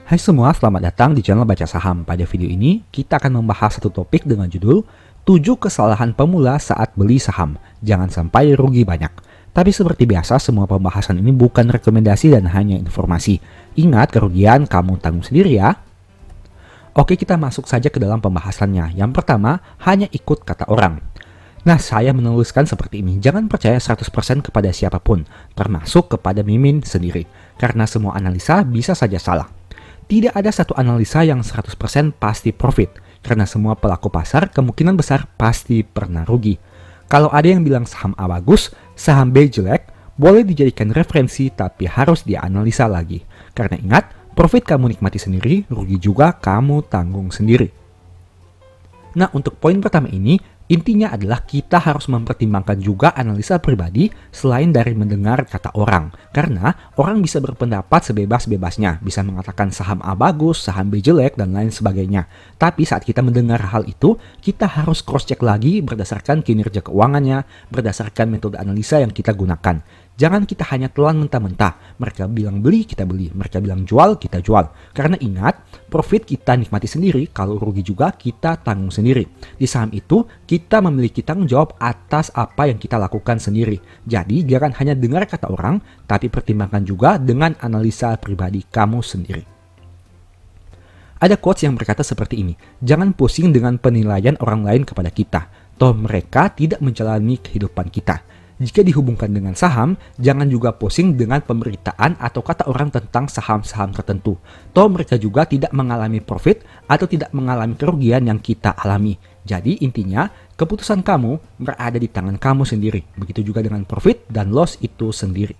Hai semua, selamat datang di channel Baca Saham. Pada video ini, kita akan membahas satu topik dengan judul 7 kesalahan pemula saat beli saham. Jangan sampai rugi banyak. Tapi seperti biasa, semua pembahasan ini bukan rekomendasi dan hanya informasi. Ingat, kerugian kamu tanggung sendiri ya. Oke, kita masuk saja ke dalam pembahasannya. Yang pertama, hanya ikut kata orang. Nah, saya menuliskan seperti ini. Jangan percaya 100% kepada siapapun, termasuk kepada Mimin sendiri. Karena semua analisa bisa saja salah. Tidak ada satu analisa yang 100% pasti profit, karena semua pelaku pasar kemungkinan besar pasti pernah rugi. Kalau ada yang bilang saham A bagus, saham B jelek, boleh dijadikan referensi tapi harus dianalisa lagi. Karena ingat, profit kamu nikmati sendiri, rugi juga kamu tanggung sendiri. Nah, untuk poin pertama ini, intinya adalah kita harus mempertimbangkan juga analisa pribadi selain dari mendengar kata orang. Karena orang bisa berpendapat sebebas-bebasnya, bisa mengatakan saham A bagus, saham B jelek, dan lain sebagainya. Tapi saat kita mendengar hal itu, kita harus cross-check lagi berdasarkan kinerja keuangannya, berdasarkan metode analisa yang kita gunakan. Jangan kita hanya telan mentah-mentah. Mereka bilang beli, kita beli. Mereka bilang jual, kita jual. Karena ingat, profit kita nikmati sendiri, kalau rugi juga kita tanggung sendiri. Di saham itu, kita memiliki tanggung jawab atas apa yang kita lakukan sendiri. Jadi, jangan hanya dengar kata orang, tapi pertimbangkan juga dengan analisa pribadi kamu sendiri. Ada quotes yang berkata seperti ini, jangan pusing dengan penilaian orang lain kepada kita. Toh mereka tidak menjalani kehidupan kita. Jika dihubungkan dengan saham, jangan juga pusing dengan pemberitaan atau kata orang tentang saham-saham tertentu. Toh mereka juga tidak mengalami profit atau tidak mengalami kerugian yang kita alami. Jadi intinya, keputusan kamu berada di tangan kamu sendiri. Begitu juga dengan profit dan loss itu sendiri.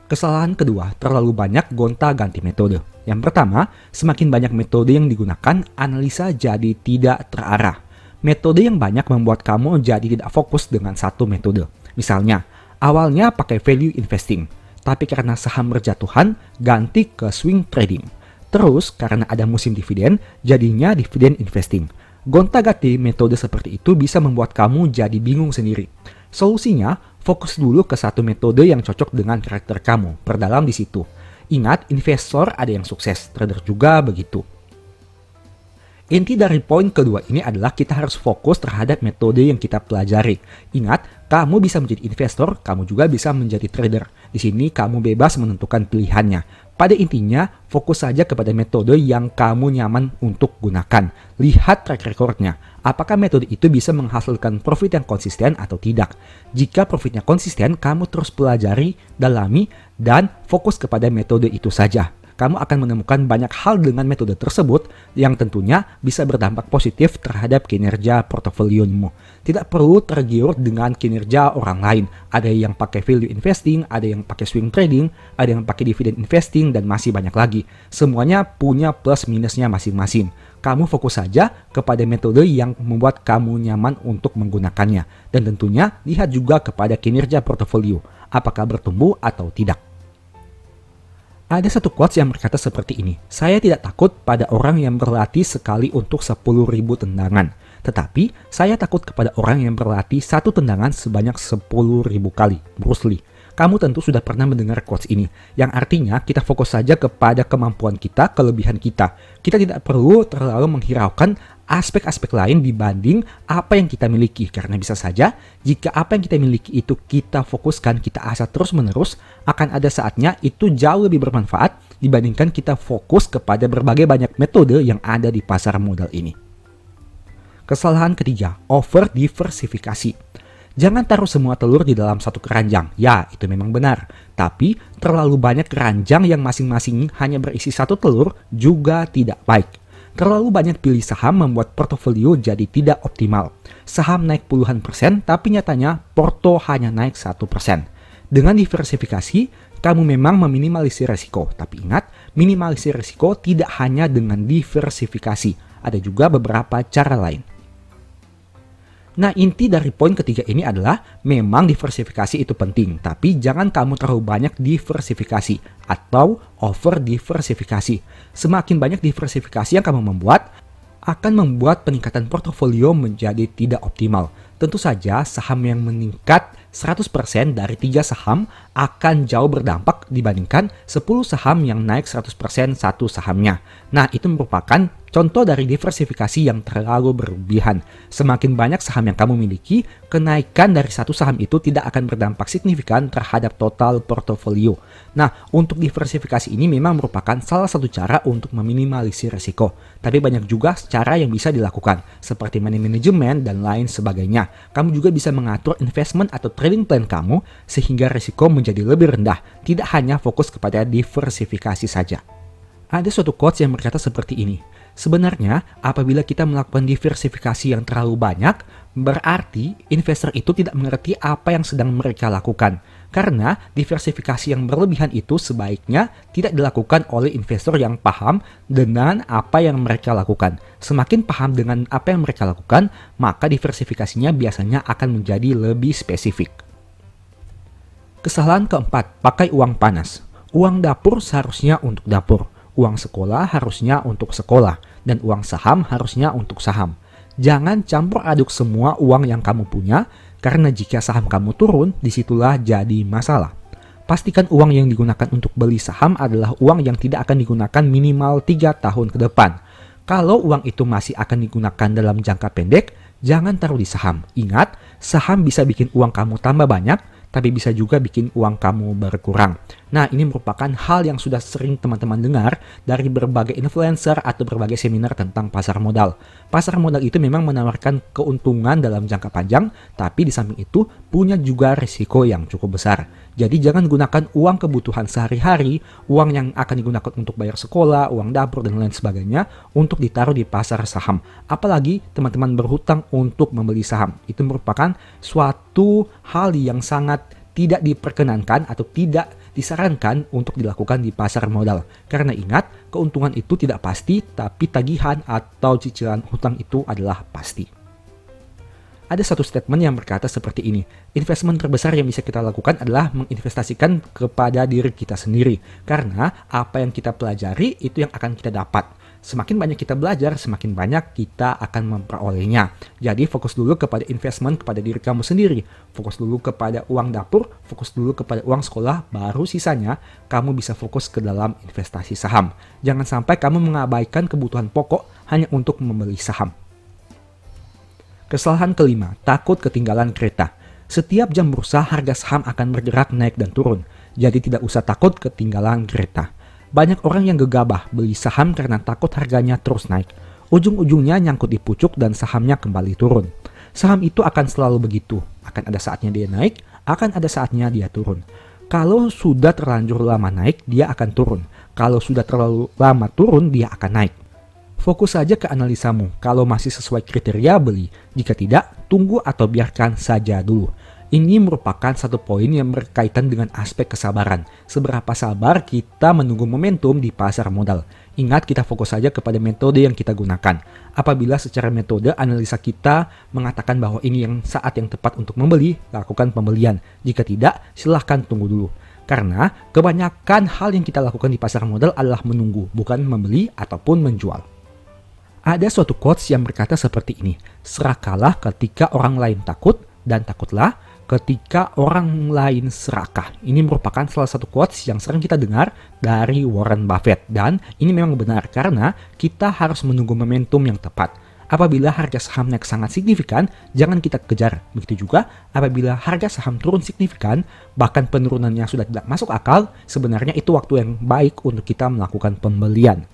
Kesalahan kedua, terlalu banyak gonta-ganti metode. Yang pertama, semakin banyak metode yang digunakan, analisa jadi tidak terarah. Metode yang banyak membuat kamu jadi tidak fokus dengan satu metode. Misalnya, awalnya pakai value investing, tapi karena saham berjatuhan, ganti ke swing trading. Terus, karena ada musim dividen, jadinya dividen investing. Gonta-ganti metode seperti itu bisa membuat kamu jadi bingung sendiri. Solusinya, fokus dulu ke satu metode yang cocok dengan karakter kamu, perdalam di situ. Ingat, investor ada yang sukses, trader juga begitu. Inti dari poin kedua ini adalah kita harus fokus terhadap metode yang kita pelajari. Ingat, kamu bisa menjadi investor, kamu juga bisa menjadi trader. Di sini kamu bebas menentukan pilihannya. Pada intinya, fokus saja kepada metode yang kamu nyaman untuk gunakan. Lihat track recordnya. Apakah metode itu bisa menghasilkan profit yang konsisten atau tidak? Jika profitnya konsisten, kamu terus pelajari, dalami, dan fokus kepada metode itu saja. Kamu akan menemukan banyak hal dengan metode tersebut yang tentunya bisa berdampak positif terhadap kinerja portofoliomu. Tidak perlu tergiur dengan kinerja orang lain. Ada yang pakai value investing, ada yang pakai swing trading, ada yang pakai dividend investing, dan masih banyak lagi. Semuanya punya plus minusnya masing-masing. Kamu fokus saja kepada metode yang membuat kamu nyaman untuk menggunakannya. Dan tentunya lihat juga kepada kinerja portofolio, apakah bertumbuh atau tidak. Ada satu quotes yang berkata seperti ini, saya tidak takut pada orang yang berlatih sekali untuk 10.000 tendangan, tetapi saya takut kepada orang yang berlatih satu tendangan sebanyak 10.000 kali. Bruce Lee. Kamu tentu sudah pernah mendengar quotes ini, yang artinya kita fokus saja kepada kemampuan kita, kelebihan kita. Kita tidak perlu terlalu menghiraukan aspek-aspek lain dibanding apa yang kita miliki. Karena bisa saja, jika apa yang kita miliki itu kita fokuskan, kita asah terus-menerus, akan ada saatnya itu jauh lebih bermanfaat dibandingkan kita fokus kepada berbagai banyak metode yang ada di pasar modal ini. Kesalahan ketiga, over diversifikasi. Jangan taruh semua telur di dalam satu keranjang. Ya, itu memang benar. Tapi, terlalu banyak keranjang yang masing-masing hanya berisi satu telur juga tidak baik. Terlalu banyak pilih saham membuat portofolio jadi tidak optimal. Saham naik puluhan persen, tapi nyatanya porto hanya naik 1%. Dengan diversifikasi, kamu memang meminimalisir resiko. Tapi ingat, minimalisir resiko tidak hanya dengan diversifikasi. Ada juga beberapa cara lain. Nah, inti dari poin ketiga ini adalah memang diversifikasi itu penting, tapi jangan kamu terlalu banyak diversifikasi atau over diversifikasi. Semakin banyak diversifikasi yang kamu membuat, akan membuat peningkatan portofolio menjadi tidak optimal. Tentu saja saham yang meningkat 100% dari 3 saham akan jauh berdampak dibandingkan 10 saham yang naik 100% satu sahamnya. Nah, itu merupakan contoh dari diversifikasi yang terlalu berlebihan. Semakin banyak saham yang kamu miliki, kenaikan dari satu saham itu tidak akan berdampak signifikan terhadap total portofolio. Nah, untuk diversifikasi ini memang merupakan salah satu cara untuk meminimalisir risiko. Tapi banyak juga cara yang bisa dilakukan, seperti money management dan lain sebagainya. Kamu juga bisa mengatur investment atau trading plan kamu sehingga risiko menjadi lebih rendah, tidak hanya fokus kepada diversifikasi saja. Ada suatu quotes yang berkata seperti ini. Sebenarnya, apabila kita melakukan diversifikasi yang terlalu banyak, berarti investor itu tidak mengerti apa yang sedang mereka lakukan. Karena diversifikasi yang berlebihan itu sebaiknya tidak dilakukan oleh investor yang paham dengan apa yang mereka lakukan. Semakin paham dengan apa yang mereka lakukan, maka diversifikasinya biasanya akan menjadi lebih spesifik. Kesalahan keempat, pakai uang panas. Uang dapur seharusnya untuk dapur. Uang sekolah harusnya untuk sekolah, dan uang saham harusnya untuk saham. Jangan campur aduk semua uang yang kamu punya, karena jika saham kamu turun, disitulah jadi masalah. Pastikan uang yang digunakan untuk beli saham adalah uang yang tidak akan digunakan minimal 3 tahun ke depan. Kalau uang itu masih akan digunakan dalam jangka pendek, jangan taruh di saham. Ingat, saham bisa bikin uang kamu tambah banyak, tapi bisa juga bikin uang kamu berkurang. Nah, ini merupakan hal yang sudah sering teman-teman dengar dari berbagai influencer atau berbagai seminar tentang pasar modal. Pasar modal itu memang menawarkan keuntungan dalam jangka panjang, tapi di samping itu punya juga risiko yang cukup besar. Jadi jangan gunakan uang kebutuhan sehari-hari, uang yang akan digunakan untuk bayar sekolah, uang dapur, dan lain sebagainya untuk ditaruh di pasar saham. Apalagi teman-teman berhutang untuk membeli saham. Itu merupakan suatu hal yang sangat tidak diperkenankan atau tidak disarankan untuk dilakukan di pasar modal. Karena ingat, keuntungan itu tidak pasti, tapi tagihan atau cicilan hutang itu adalah pasti. Ada satu statement yang berkata seperti ini, investment terbesar yang bisa kita lakukan adalah menginvestasikan kepada diri kita sendiri. Karena apa yang kita pelajari itu yang akan kita dapat. Semakin banyak kita belajar, semakin banyak kita akan memperolehnya. Jadi fokus dulu kepada investment kepada diri kamu sendiri. Fokus dulu kepada uang dapur, fokus dulu kepada uang sekolah, baru sisanya kamu bisa fokus ke dalam investasi saham. Jangan sampai kamu mengabaikan kebutuhan pokok hanya untuk membeli saham. Kesalahan kelima, takut ketinggalan kereta. Setiap jam bursa harga saham akan bergerak naik dan turun. Jadi tidak usah takut ketinggalan kereta. Banyak orang yang gegabah beli saham karena takut harganya terus naik. Ujung-ujungnya nyangkut di pucuk dan sahamnya kembali turun. Saham itu akan selalu begitu. Akan ada saatnya dia naik, akan ada saatnya dia turun. Kalau sudah terlanjur lama naik, dia akan turun. Kalau sudah terlalu lama turun, dia akan naik. Fokus saja ke analisamu. Kalau masih sesuai kriteria, beli. Jika tidak, tunggu atau biarkan saja dulu. Ini merupakan satu poin yang berkaitan dengan aspek kesabaran. Seberapa sabar kita menunggu momentum di pasar modal. Ingat, kita fokus saja kepada metode yang kita gunakan. Apabila secara metode analisa kita mengatakan bahwa ini yang saat yang tepat untuk membeli, lakukan pembelian. Jika tidak, silahkan tunggu dulu. Karena kebanyakan hal yang kita lakukan di pasar modal adalah menunggu, bukan membeli ataupun menjual. Ada suatu quotes yang berkata seperti ini, serakahlah ketika orang lain takut dan takutlah ketika orang lain serakah. Ini merupakan salah satu quotes yang sering kita dengar dari Warren Buffett. Dan ini memang benar karena kita harus menunggu momentum yang tepat. Apabila harga saham naik sangat signifikan, jangan kita kejar. Begitu juga apabila harga saham turun signifikan, bahkan penurunannya sudah tidak masuk akal, sebenarnya itu waktu yang baik untuk kita melakukan pembelian.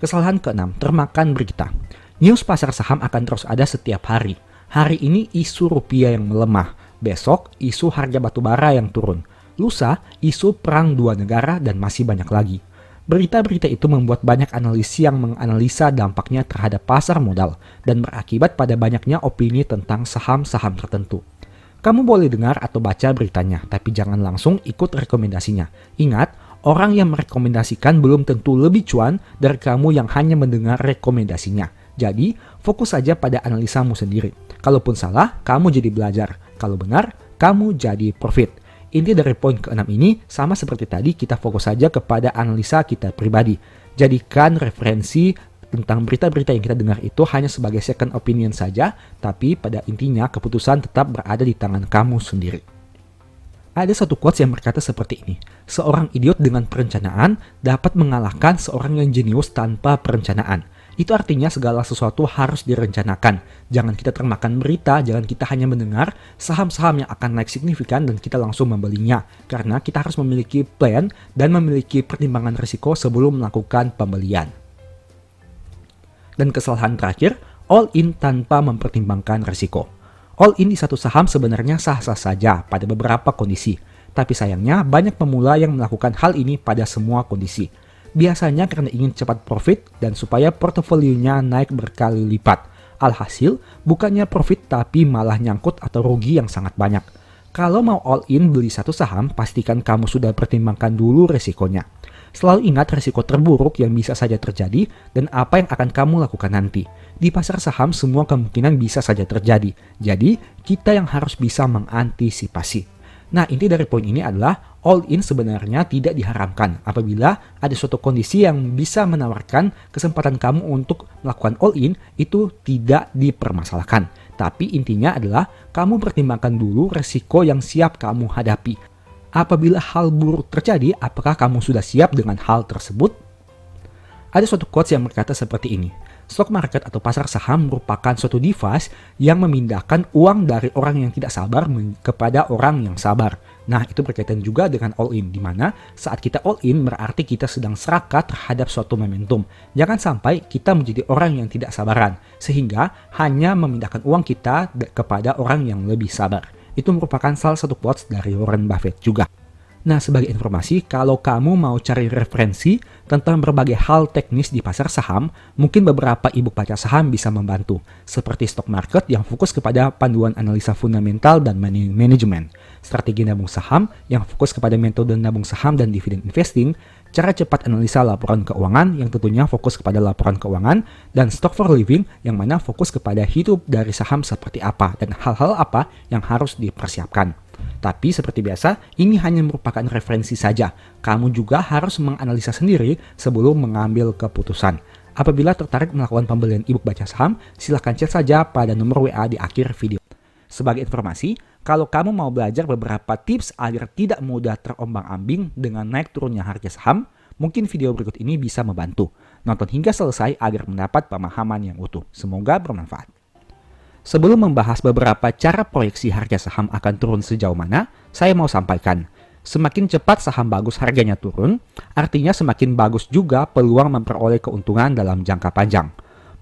Kesalahan keenam, termakan berita. News pasar saham akan terus ada setiap hari. Hari ini isu rupiah yang melemah. Besok isu harga batubara yang turun. Lusa isu perang dua negara dan masih banyak lagi. Berita-berita itu membuat banyak analisi yang menganalisa dampaknya terhadap pasar modal dan berakibat pada banyaknya opini tentang saham-saham tertentu. Kamu boleh dengar atau baca beritanya, tapi jangan langsung ikut rekomendasinya. Ingat, orang yang merekomendasikan belum tentu lebih cuan dari kamu yang hanya mendengar rekomendasinya. Jadi, fokus saja pada analisamu sendiri. Kalaupun salah, kamu jadi belajar. Kalau benar, kamu jadi profit. Inti dari poin ke-6 ini sama seperti tadi, kita fokus saja kepada analisa kita pribadi. Jadikan referensi tentang berita-berita yang kita dengar itu hanya sebagai second opinion saja, tapi pada intinya keputusan tetap berada di tangan kamu sendiri. Ada satu quotes yang berkata seperti ini, seorang idiot dengan perencanaan dapat mengalahkan seorang yang jenius tanpa perencanaan. Itu artinya segala sesuatu harus direncanakan. Jangan kita termakan berita, jangan kita hanya mendengar saham-saham yang akan naik signifikan dan kita langsung membelinya. Karena kita harus memiliki plan dan memiliki pertimbangan risiko sebelum melakukan pembelian. Dan kesalahan terakhir, all in tanpa mempertimbangkan risiko. All in di satu saham sebenarnya sah-sah saja pada beberapa kondisi. Tapi sayangnya banyak pemula yang melakukan hal ini pada semua kondisi. Biasanya karena ingin cepat profit dan supaya portofolionya naik berkali lipat. Alhasil, bukannya profit tapi malah nyangkut atau rugi yang sangat banyak. Kalau mau all in beli satu saham, pastikan kamu sudah pertimbangkan dulu resikonya. Selalu ingat resiko terburuk yang bisa saja terjadi dan apa yang akan kamu lakukan nanti. Di pasar saham semua kemungkinan bisa saja terjadi. Jadi, kita yang harus bisa mengantisipasi. Nah, inti dari poin ini adalah all in sebenarnya tidak diharamkan apabila ada suatu kondisi yang bisa menawarkan kesempatan kamu untuk melakukan all in itu tidak dipermasalahkan. Tapi intinya adalah kamu pertimbangkan dulu resiko yang siap kamu hadapi. Apabila hal buruk terjadi, apakah kamu sudah siap dengan hal tersebut? Ada suatu quotes yang berkata seperti ini. Stock market atau pasar saham merupakan suatu device yang memindahkan uang dari orang yang tidak sabar kepada orang yang sabar. Nah, itu berkaitan juga dengan all in, di mana saat kita all in berarti kita sedang serakah terhadap suatu momentum. Jangan sampai kita menjadi orang yang tidak sabaran, sehingga hanya memindahkan uang kita kepada orang yang lebih sabar. Itu merupakan salah satu quotes dari Warren Buffett juga. Nah, sebagai informasi, kalau kamu mau cari referensi tentang berbagai hal teknis di pasar saham, mungkin beberapa e-book baca saham bisa membantu, seperti stock market yang fokus kepada panduan analisa fundamental dan manajemen, strategi nabung saham yang fokus kepada metode nabung saham dan dividen investing, cara cepat analisa laporan keuangan yang tentunya fokus kepada laporan keuangan, dan stock for living yang mana fokus kepada hidup dari saham seperti apa dan hal-hal apa yang harus dipersiapkan. Tapi seperti biasa, ini hanya merupakan referensi saja. Kamu juga harus menganalisa sendiri sebelum mengambil keputusan. Apabila tertarik melakukan pembelian e-book baca saham, silahkan chat saja pada nomor WA di akhir video. Sebagai informasi, kalau kamu mau belajar beberapa tips agar tidak mudah terombang-ambing dengan naik turunnya harga saham, mungkin video berikut ini bisa membantu. Nonton hingga selesai agar mendapat pemahaman yang utuh. Semoga bermanfaat. Sebelum membahas beberapa cara proyeksi harga saham akan turun sejauh mana, saya mau sampaikan, semakin cepat saham bagus harganya turun, artinya semakin bagus juga peluang memperoleh keuntungan dalam jangka panjang.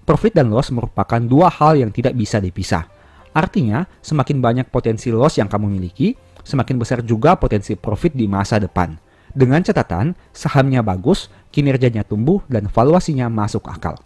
Profit dan loss merupakan dua hal yang tidak bisa dipisah. Artinya, semakin banyak potensi loss yang kamu miliki, semakin besar juga potensi profit di masa depan. Dengan catatan, sahamnya bagus, kinerjanya tumbuh, dan valuasinya masuk akal.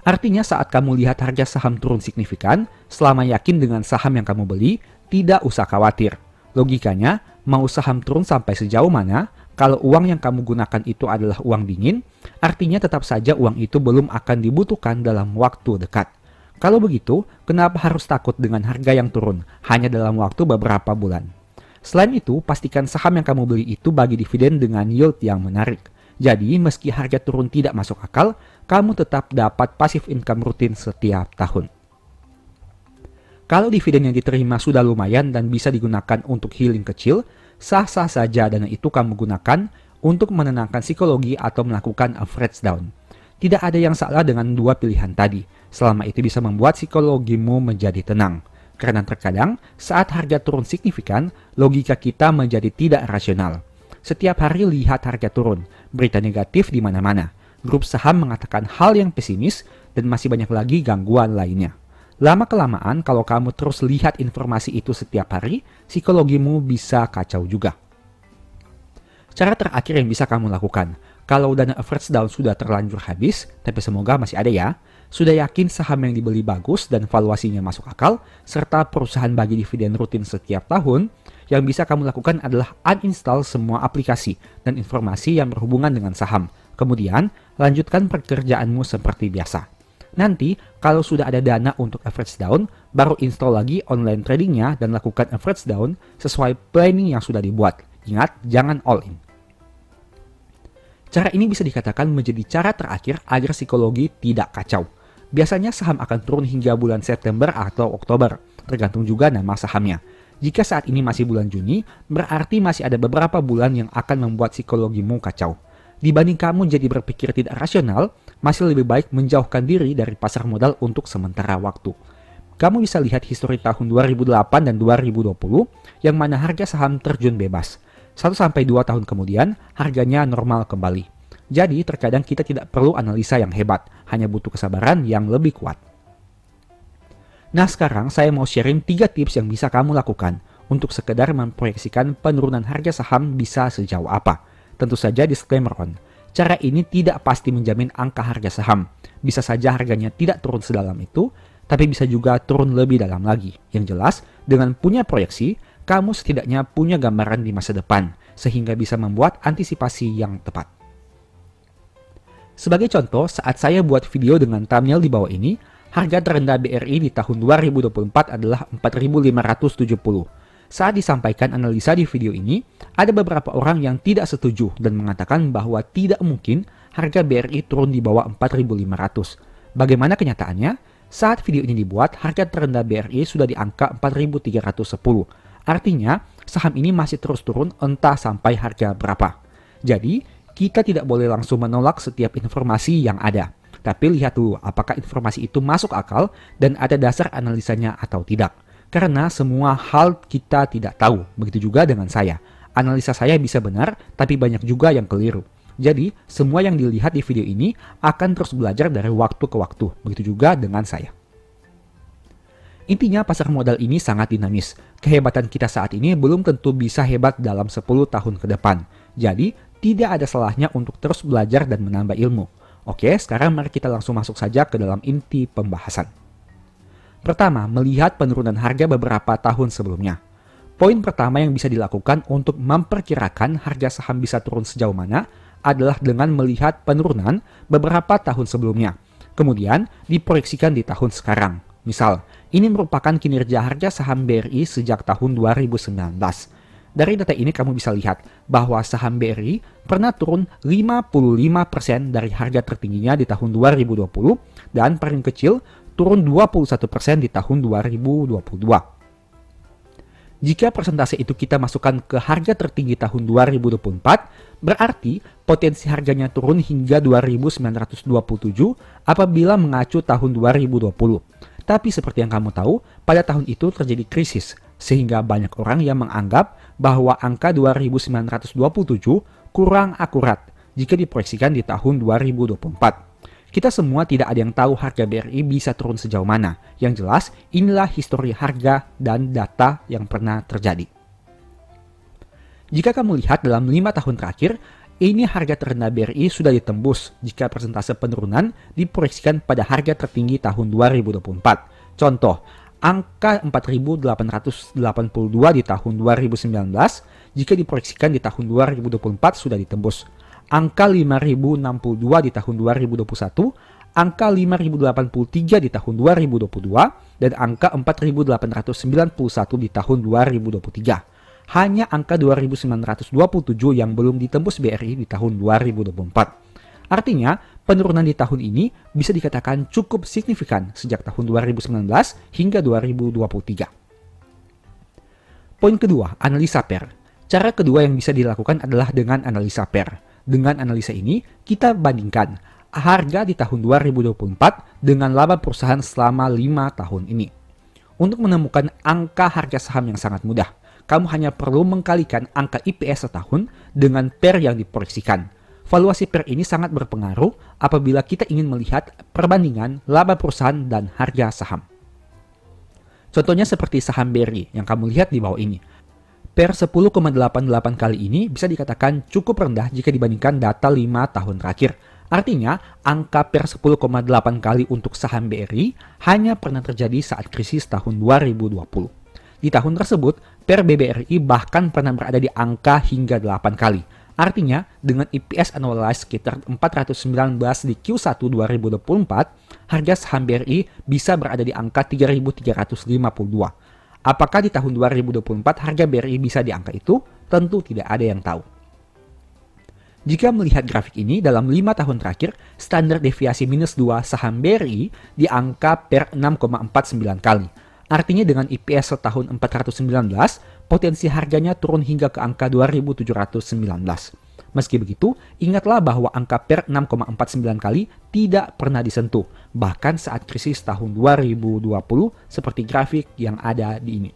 Artinya saat kamu lihat harga saham turun signifikan, selama yakin dengan saham yang kamu beli, tidak usah khawatir. Logikanya, mau saham turun sampai sejauh mana, kalau uang yang kamu gunakan itu adalah uang dingin, artinya tetap saja uang itu belum akan dibutuhkan dalam waktu dekat. Kalau begitu, kenapa harus takut dengan harga yang turun hanya dalam waktu beberapa bulan? Selain itu, pastikan saham yang kamu beli itu bagi dividen dengan yield yang menarik. Jadi, meski harga turun tidak masuk akal, kamu tetap dapat passive income rutin setiap tahun. Kalau dividen yang diterima sudah lumayan dan bisa digunakan untuk healing kecil, sah-sah saja dana itu kamu gunakan untuk menenangkan psikologi atau melakukan average down. Tidak ada yang salah dengan dua pilihan tadi, selama itu bisa membuat psikologimu menjadi tenang. Karena terkadang, saat harga turun signifikan, logika kita menjadi tidak rasional. Setiap hari lihat harga turun, berita negatif di mana-mana. Grup saham mengatakan hal yang pesimis dan masih banyak lagi gangguan lainnya. Lama-kelamaan kalau kamu terus lihat informasi itu setiap hari, psikologimu bisa kacau juga. Cara terakhir yang bisa kamu lakukan, kalau dana average down sudah terlanjur habis, tapi semoga masih ada ya, sudah yakin saham yang dibeli bagus dan valuasinya masuk akal, serta perusahaan bagi dividen rutin setiap tahun, yang bisa kamu lakukan adalah uninstall semua aplikasi dan informasi yang berhubungan dengan saham. Kemudian, lanjutkan pekerjaanmu seperti biasa. Nanti, kalau sudah ada dana untuk average down, baru install lagi online tradingnya dan lakukan average down sesuai planning yang sudah dibuat. Ingat, jangan all in. Cara ini bisa dikatakan menjadi cara terakhir agar psikologi tidak kacau. Biasanya saham akan turun hingga bulan September atau Oktober, tergantung juga nama sahamnya. Jika saat ini masih bulan Juni, berarti masih ada beberapa bulan yang akan membuat psikologimu kacau. Dibanding kamu jadi berpikir tidak rasional, masih lebih baik menjauhkan diri dari pasar modal untuk sementara waktu. Kamu bisa lihat histori tahun 2008 dan 2020, yang mana harga saham terjun bebas. 1-2 tahun kemudian, harganya normal kembali. Jadi, terkadang kita tidak perlu analisa yang hebat, hanya butuh kesabaran yang lebih kuat. Nah, sekarang saya mau sharing 3 tips yang bisa kamu lakukan untuk sekedar memproyeksikan penurunan harga saham bisa sejauh apa. Tentu saja disclaimer on. Cara ini tidak pasti menjamin angka harga saham. Bisa saja harganya tidak turun sedalam itu, tapi bisa juga turun lebih dalam lagi. Yang jelas, dengan punya proyeksi, kamu setidaknya punya gambaran di masa depan, sehingga bisa membuat antisipasi yang tepat. Sebagai contoh, saat saya buat video dengan thumbnail di bawah ini, harga terendah BRI di tahun 2024 adalah 4.570. Saat disampaikan analisa di video ini, ada beberapa orang yang tidak setuju dan mengatakan bahwa tidak mungkin harga BRI turun di bawah 4.500. Bagaimana kenyataannya? Saat video ini dibuat, harga terendah BRI sudah di angka 4.310. Artinya, saham ini masih terus turun entah sampai harga berapa. Jadi, kita tidak boleh langsung menolak setiap informasi yang ada. Tapi lihat dulu apakah informasi itu masuk akal dan ada dasar analisanya atau tidak. Karena semua hal kita tidak tahu. Begitu juga dengan saya. Analisa saya bisa benar, tapi banyak juga yang keliru. Jadi, semua yang dilihat di video ini akan terus belajar dari waktu ke waktu. Begitu juga dengan saya. Intinya pasar modal ini sangat dinamis. Kehebatan kita saat ini belum tentu bisa hebat dalam 10 tahun ke depan. Jadi, tidak ada salahnya untuk terus belajar dan menambah ilmu. Oke, sekarang mari kita langsung masuk saja ke dalam inti pembahasan. Pertama, melihat penurunan harga beberapa tahun sebelumnya. Poin pertama yang bisa dilakukan untuk memperkirakan harga saham bisa turun sejauh mana adalah dengan melihat penurunan beberapa tahun sebelumnya. Kemudian, diproyeksikan di tahun sekarang. Misal, ini merupakan kinerja harga saham BRI sejak tahun 2019. Dari data ini kamu bisa lihat bahwa saham BRI pernah turun 55% dari harga tertingginya di tahun 2020 dan paling kecil turun 21% di tahun 2022. Jika persentase itu kita masukkan ke harga tertinggi tahun 2024, berarti potensi harganya turun hingga 2.927 apabila mengacu tahun 2020. Tapi seperti yang kamu tahu, pada tahun itu terjadi krisis, sehingga banyak orang yang menganggap bahwa angka 2.927 kurang akurat jika diproyeksikan di tahun 2024. Kita semua tidak ada yang tahu harga BRI bisa turun sejauh mana. Yang jelas, inilah histori harga dan data yang pernah terjadi. Jika kamu lihat dalam 5 tahun terakhir, ini harga terendah BRI sudah ditembus jika persentase penurunan diproyeksikan pada harga tertinggi tahun 2024. Contoh, angka 4.882 di tahun 2019 jika diproyeksikan di tahun 2024 sudah ditembus. Angka 5.062 di tahun 2021, angka 5.083 di tahun 2022, dan angka 4.891 di tahun 2023. Hanya angka 2.927 yang belum ditembus BRI di tahun 2024. Artinya, penurunan di tahun ini bisa dikatakan cukup signifikan sejak tahun 2019 hingga 2023. Poin kedua, analisa PER. Cara kedua yang bisa dilakukan adalah dengan analisa PER. Dengan analisa ini, kita bandingkan harga di tahun 2024 dengan laba perusahaan selama 5 tahun ini. Untuk menemukan angka harga saham yang sangat mudah, kamu hanya perlu mengkalikan angka IPS setahun dengan PER yang diproyeksikan. Valuasi PER ini sangat berpengaruh apabila kita ingin melihat perbandingan laba perusahaan dan harga saham. Contohnya seperti saham BRI yang kamu lihat di bawah ini. PER 10,88 kali ini bisa dikatakan cukup rendah jika dibandingkan data 5 tahun terakhir. Artinya, angka PER 10,8 kali untuk saham BRI hanya pernah terjadi saat krisis tahun 2020. Di tahun tersebut, PER BBRI bahkan pernah berada di angka hingga 8 kali. Artinya, dengan EPS annualized sekitar 419 di Q1 2024, harga saham BRI bisa berada di angka 3.352. Apakah di tahun 2024 harga BRI bisa di angka itu? Tentu tidak ada yang tahu. Jika melihat grafik ini dalam 5 tahun terakhir, standar deviasi minus 2 saham BRI di angka per 6,49 kali. Artinya dengan EPS setahun 419, potensi harganya turun hingga ke angka 2.719. Meski begitu, ingatlah bahwa angka per 6,49 kali tidak pernah disentuh, bahkan saat krisis tahun 2020 seperti grafik yang ada di ini.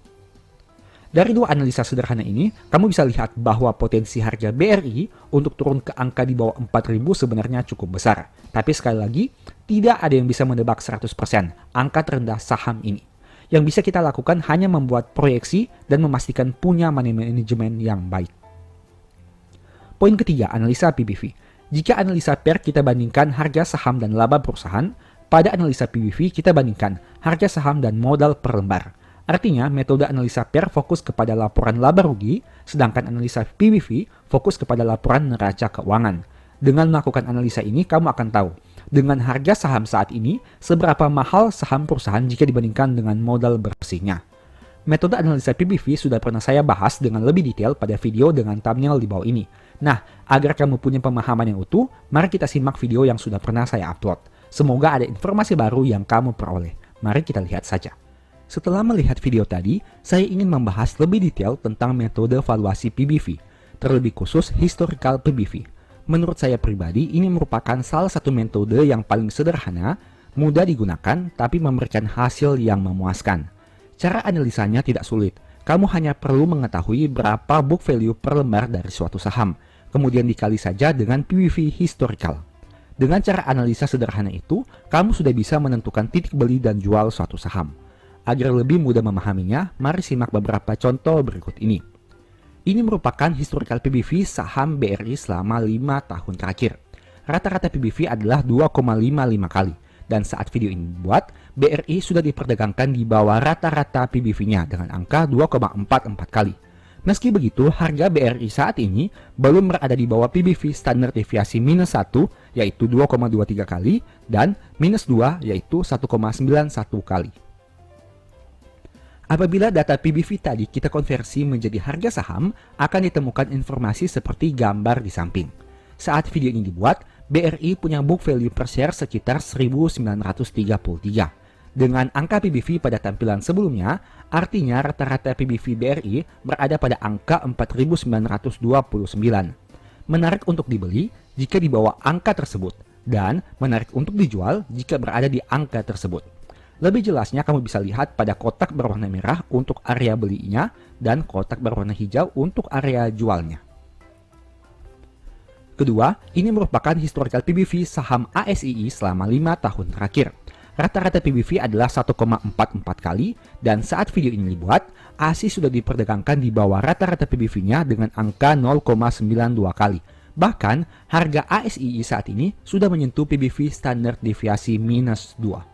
Dari dua analisa sederhana ini, kamu bisa lihat bahwa potensi harga BRI untuk turun ke angka di bawah 4.000 sebenarnya cukup besar. Tapi sekali lagi, tidak ada yang bisa menebak 100% angka terendah saham ini. Yang bisa kita lakukan hanya membuat proyeksi dan memastikan punya manajemen yang baik. Poin ketiga, analisa PBV. Jika analisa PER kita bandingkan harga saham dan laba perusahaan, pada analisa PBV kita bandingkan harga saham dan modal per lembar. Artinya, metode analisa PER fokus kepada laporan laba rugi, sedangkan analisa PBV fokus kepada laporan neraca keuangan. Dengan melakukan analisa ini, kamu akan tahu dengan harga saham saat ini seberapa mahal saham perusahaan jika dibandingkan dengan modal bersihnya. Metode analisa PBV sudah pernah saya bahas dengan lebih detail pada video dengan thumbnail di bawah ini. Nah, agar kamu punya pemahaman yang utuh, mari kita simak video yang sudah pernah saya upload. Semoga ada informasi baru yang kamu peroleh. Mari kita lihat saja. Setelah melihat video tadi, saya ingin membahas lebih detail tentang metode valuasi PBV, terlebih khusus historical PBV. Menurut saya pribadi, ini merupakan salah satu metode yang paling sederhana, mudah digunakan, tapi memberikan hasil yang memuaskan. Cara analisanya tidak sulit. Kamu hanya perlu mengetahui berapa book value per lembar dari suatu saham, kemudian dikali saja dengan PBV historical. Dengan cara analisa sederhana itu, kamu sudah bisa menentukan titik beli dan jual suatu saham. Agar lebih mudah memahaminya, mari simak beberapa contoh berikut ini. Ini merupakan historical PBV saham BRI selama 5 tahun terakhir. Rata-rata PBV adalah 2,55 kali. Dan saat video ini dibuat, BRI sudah diperdagangkan di bawah rata-rata PBV-nya dengan angka 2,44 kali. Meski begitu, harga BRI saat ini belum berada di bawah PBV standar deviasi minus 1 yaitu 2,23 kali dan minus 2 yaitu 1,91 kali. Apabila data PBV tadi kita konversi menjadi harga saham, akan ditemukan informasi seperti gambar di samping. Saat video ini dibuat, BRI punya book value per share sekitar 1933. Dengan angka PBV pada tampilan sebelumnya, artinya rata-rata PBV BRI berada pada angka 4.929. Menarik untuk dibeli jika di bawah angka tersebut, dan menarik untuk dijual jika berada di angka tersebut. Lebih jelasnya kamu bisa lihat pada kotak berwarna merah untuk area belinya dan kotak berwarna hijau untuk area jualnya. Kedua, ini merupakan historical PBV saham ASII selama 5 tahun terakhir. Rata-rata PBV adalah 1,44 kali dan saat video ini dibuat, ASI sudah diperdagangkan di bawah rata-rata PBV-nya dengan angka 0,92 kali. Bahkan, harga ASII saat ini sudah menyentuh PBV standar deviasi minus 2.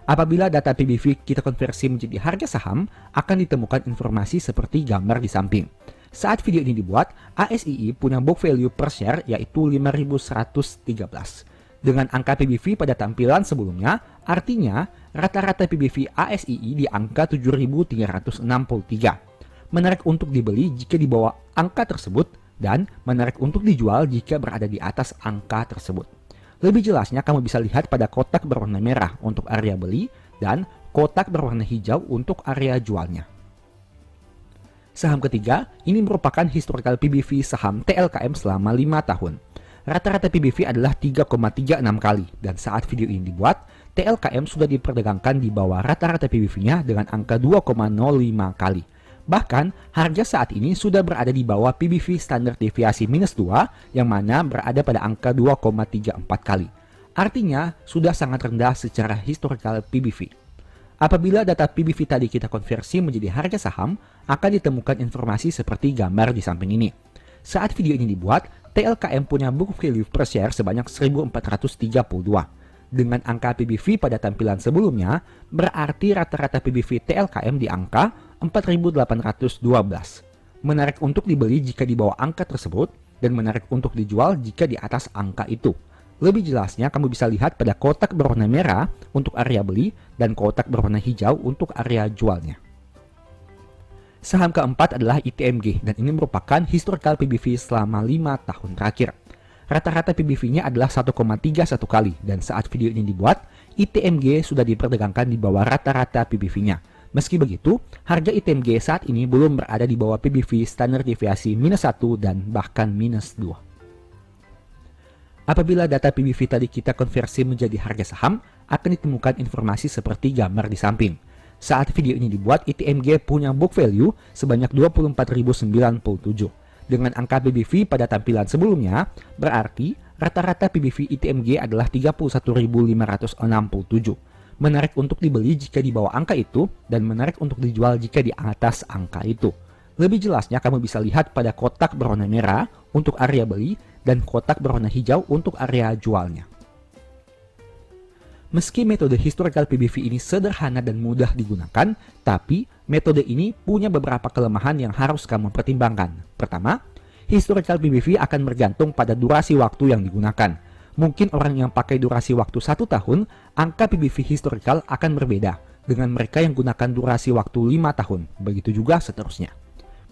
Apabila data PBV kita konversi menjadi harga saham, akan ditemukan informasi seperti gambar di samping. Saat video ini dibuat, ASII punya book value per share yaitu 5.113. Dengan angka PBV pada tampilan sebelumnya, artinya rata-rata PBV ASII di angka 7.363. Menarik untuk dibeli jika di bawah angka tersebut dan menarik untuk dijual jika berada di atas angka tersebut. Lebih jelasnya kamu bisa lihat pada kotak berwarna merah untuk area beli dan kotak berwarna hijau untuk area jualnya. Saham ketiga, ini merupakan historical PBV saham TLKM selama 5 tahun. Rata-rata PBV adalah 3,36 kali dan saat video ini dibuat, TLKM sudah diperdagangkan di bawah rata-rata PBV-nya dengan angka 2,05 kali. Bahkan, harga saat ini sudah berada di bawah PBV standar deviasi minus 2 yang mana berada pada angka 2,34 kali. Artinya, sudah sangat rendah secara historical PBV. Apabila data PBV tadi kita konversi menjadi harga saham, akan ditemukan informasi seperti gambar di samping ini. Saat video ini dibuat, TLKM punya book value per share sebanyak 1.432. Dengan angka PBV pada tampilan sebelumnya, berarti rata-rata PBV TLKM di angka 4.812. Menarik untuk dibeli jika di bawah angka tersebut, dan menarik untuk dijual jika di atas angka itu. Lebih jelasnya kamu bisa lihat pada kotak berwarna merah untuk area beli dan kotak berwarna hijau untuk area jualnya. Saham keempat adalah ITMG, dan ini merupakan historical PBV selama 5 tahun terakhir. Rata-rata PBV-nya adalah 1,31 kali, dan saat video ini dibuat, ITMG sudah diperdagangkan di bawah rata-rata PBV-nya. Meski begitu, harga ITMG saat ini belum berada di bawah PBV standar deviasi -1 dan bahkan -2. Apabila data PBV tadi kita konversi menjadi harga saham, akan ditemukan informasi seperti gambar di samping. Saat video ini dibuat, ITMG punya book value sebanyak 24.097. Dengan angka PBV pada tampilan sebelumnya, berarti rata-rata PBV ITMG adalah 31.567. Menarik untuk dibeli jika di bawah angka itu, dan menarik untuk dijual jika di atas angka itu. Lebih jelasnya kamu bisa lihat pada kotak berwarna merah untuk area beli dan kotak berwarna hijau untuk area jualnya. Meski metode historical PBV ini sederhana dan mudah digunakan, tapi metode ini punya beberapa kelemahan yang harus kamu pertimbangkan. Pertama, historical PBV akan bergantung pada durasi waktu yang digunakan. Mungkin orang yang pakai durasi waktu 1 tahun, angka PBV historical akan berbeda dengan mereka yang gunakan durasi waktu 5 tahun, begitu juga seterusnya.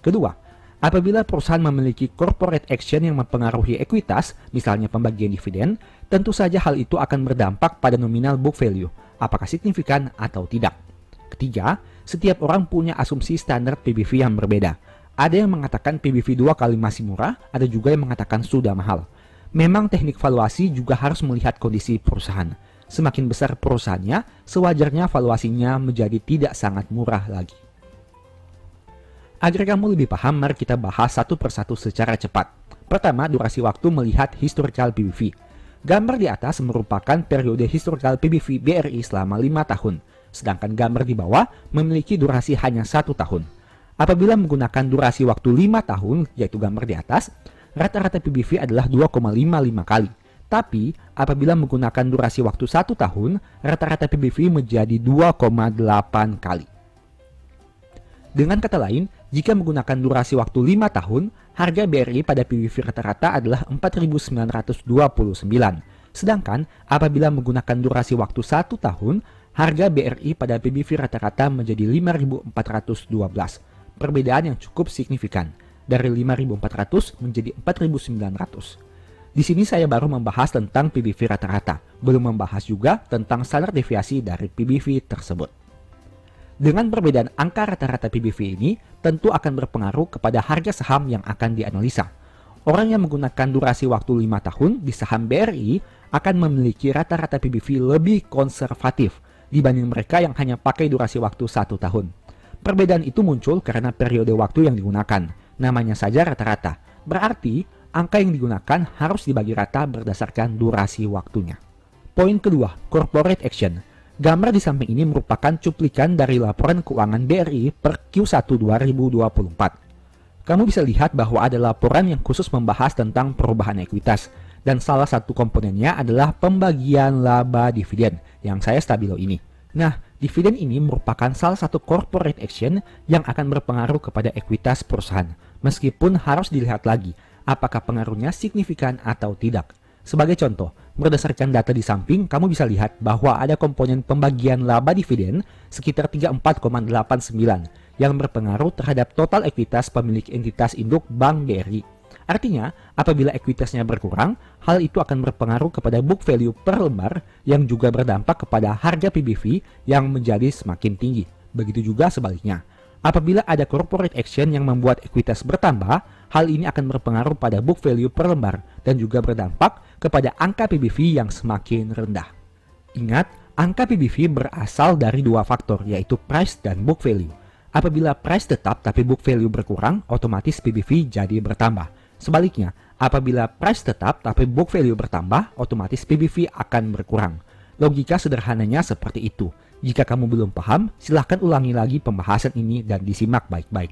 Kedua, apabila perusahaan memiliki corporate action yang mempengaruhi ekuitas, misalnya pembagian dividen, tentu saja hal itu akan berdampak pada nominal book value, apakah signifikan atau tidak. Ketiga, setiap orang punya asumsi standar PBV yang berbeda. Ada yang mengatakan PBV 2 kali masih murah, ada juga yang mengatakan sudah mahal. Memang teknik valuasi juga harus melihat kondisi perusahaan. Semakin besar perusahaannya, sewajarnya valuasinya menjadi tidak sangat murah lagi. Agar kamu lebih paham, mari kita bahas satu persatu secara cepat. Pertama, durasi waktu melihat historical PBV. Gambar di atas merupakan periode historical PBV BRI selama 5 tahun, sedangkan gambar di bawah memiliki durasi hanya 1 tahun. Apabila menggunakan durasi waktu 5 tahun, yaitu gambar di atas, rata-rata PBV adalah 2,55 kali. Tapi, apabila menggunakan durasi waktu 1 tahun, rata-rata PBV menjadi 2,8 kali. Dengan kata lain, jika menggunakan durasi waktu 5 tahun, harga BRI pada PBV rata-rata adalah 4.929. Sedangkan apabila menggunakan durasi waktu 1 tahun, harga BRI pada PBV rata-rata menjadi 5.412. Perbedaan yang cukup signifikan, dari 5.400 menjadi 4.900. Di sini saya baru membahas tentang PBV rata-rata, belum membahas juga tentang standar deviasi dari PBV tersebut. Dengan perbedaan angka rata-rata PBV ini, tentu akan berpengaruh kepada harga saham yang akan dianalisa. Orang yang menggunakan durasi waktu 5 tahun di saham BRI akan memiliki rata-rata PBV lebih konservatif dibanding mereka yang hanya pakai durasi waktu 1 tahun. Perbedaan itu muncul karena periode waktu yang digunakan, namanya saja rata-rata. Berarti, angka yang digunakan harus dibagi rata berdasarkan durasi waktunya. Poin kedua, corporate action. Gambar di samping ini merupakan cuplikan dari laporan keuangan BRI per Q1 2024. Kamu bisa lihat bahwa ada laporan yang khusus membahas tentang perubahan ekuitas, dan salah satu komponennya adalah pembagian laba dividen yang saya stabilo ini. Nah, dividen ini merupakan salah satu corporate action yang akan berpengaruh kepada ekuitas perusahaan, meskipun harus dilihat lagi apakah pengaruhnya signifikan atau tidak. Sebagai contoh, berdasarkan data di samping, kamu bisa lihat bahwa ada komponen pembagian laba dividen sekitar 34,89 yang berpengaruh terhadap total ekuitas pemilik entitas induk Bank BRI. Artinya, apabila ekuitasnya berkurang, hal itu akan berpengaruh kepada book value per lembar yang juga berdampak kepada harga PBV yang menjadi semakin tinggi. Begitu juga sebaliknya. Apabila ada corporate action yang membuat ekuitas bertambah, hal ini akan berpengaruh pada book value per lembar dan juga berdampak kepada angka PBV yang semakin rendah. Ingat, angka PBV berasal dari dua faktor, yaitu price dan book value. Apabila price tetap tapi book value berkurang, otomatis PBV jadi bertambah. Sebaliknya, apabila price tetap tapi book value bertambah, otomatis PBV akan berkurang. Logika sederhananya seperti itu. Jika kamu belum paham, silahkan ulangi lagi pembahasan ini dan disimak baik-baik.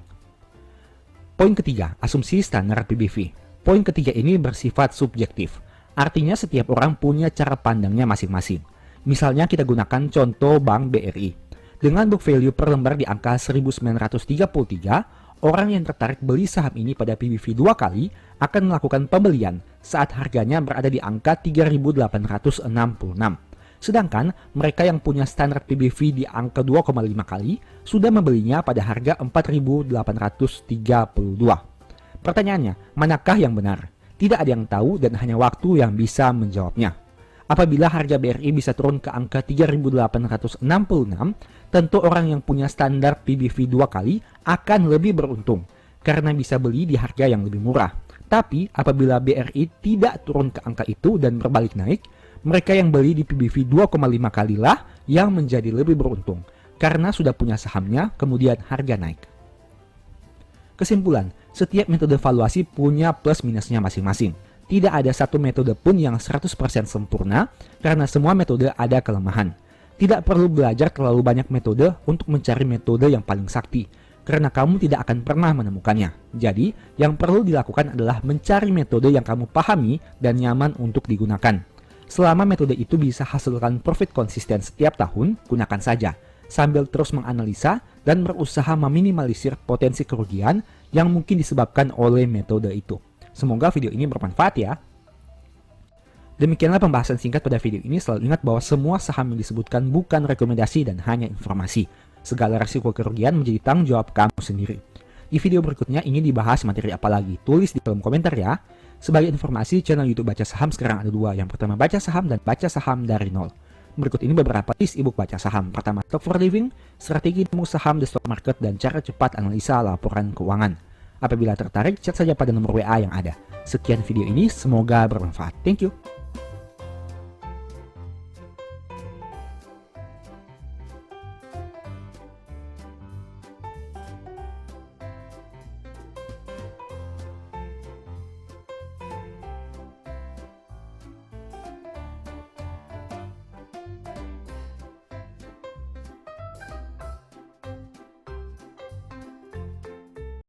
Poin ketiga, asumsi standar PBV. Poin ketiga ini bersifat subjektif. Artinya setiap orang punya cara pandangnya masing-masing. Misalnya kita gunakan contoh Bank BRI. Dengan book value per lembar di angka 1933, orang yang tertarik beli saham ini pada PBV 2 kali akan melakukan pembelian saat harganya berada di angka 3.866. Sedangkan mereka yang punya standar PBV di angka 2,5 kali sudah membelinya pada harga 4.832. Pertanyaannya, manakah yang benar? Tidak ada yang tahu dan hanya waktu yang bisa menjawabnya. Apabila harga BRI bisa turun ke angka 3.866, tentu orang yang punya standar PBV 2 kali akan lebih beruntung karena bisa beli di harga yang lebih murah. Tapi apabila BRI tidak turun ke angka itu dan berbalik naik, mereka yang beli di PBV 2,5 kalilah yang menjadi lebih beruntung karena sudah punya sahamnya kemudian harga naik. Kesimpulan, setiap metode valuasi punya plus minusnya masing-masing. Tidak ada satu metode pun yang 100% sempurna karena semua metode ada kelemahan. Tidak perlu belajar terlalu banyak metode untuk mencari metode yang paling sakti karena kamu tidak akan pernah menemukannya. Jadi, yang perlu dilakukan adalah mencari metode yang kamu pahami dan nyaman untuk digunakan. Selama metode itu bisa hasilkan profit konsisten setiap tahun, gunakan saja, sambil terus menganalisa dan berusaha meminimalisir potensi kerugian yang mungkin disebabkan oleh metode itu. Semoga video ini bermanfaat ya. Demikianlah pembahasan singkat pada video ini. Selalu ingat bahwa semua saham yang disebutkan bukan rekomendasi dan hanya informasi. Segala risiko kerugian menjadi tanggung jawab kamu sendiri. Di video berikutnya ingin dibahas materi apa lagi? Tulis di kolom komentar ya. Sebagai informasi, channel YouTube Baca Saham sekarang ada 2. Yang pertama Baca Saham dan Baca Saham dari Nol. Berikut ini beberapa list ebook Baca Saham. Pertama, Top for Living, Strategi Temu Saham di Stock Market, dan Cara Cepat Analisa Laporan Keuangan. Apabila tertarik, chat saja pada nomor WA yang ada. Sekian video ini, semoga bermanfaat. Thank you.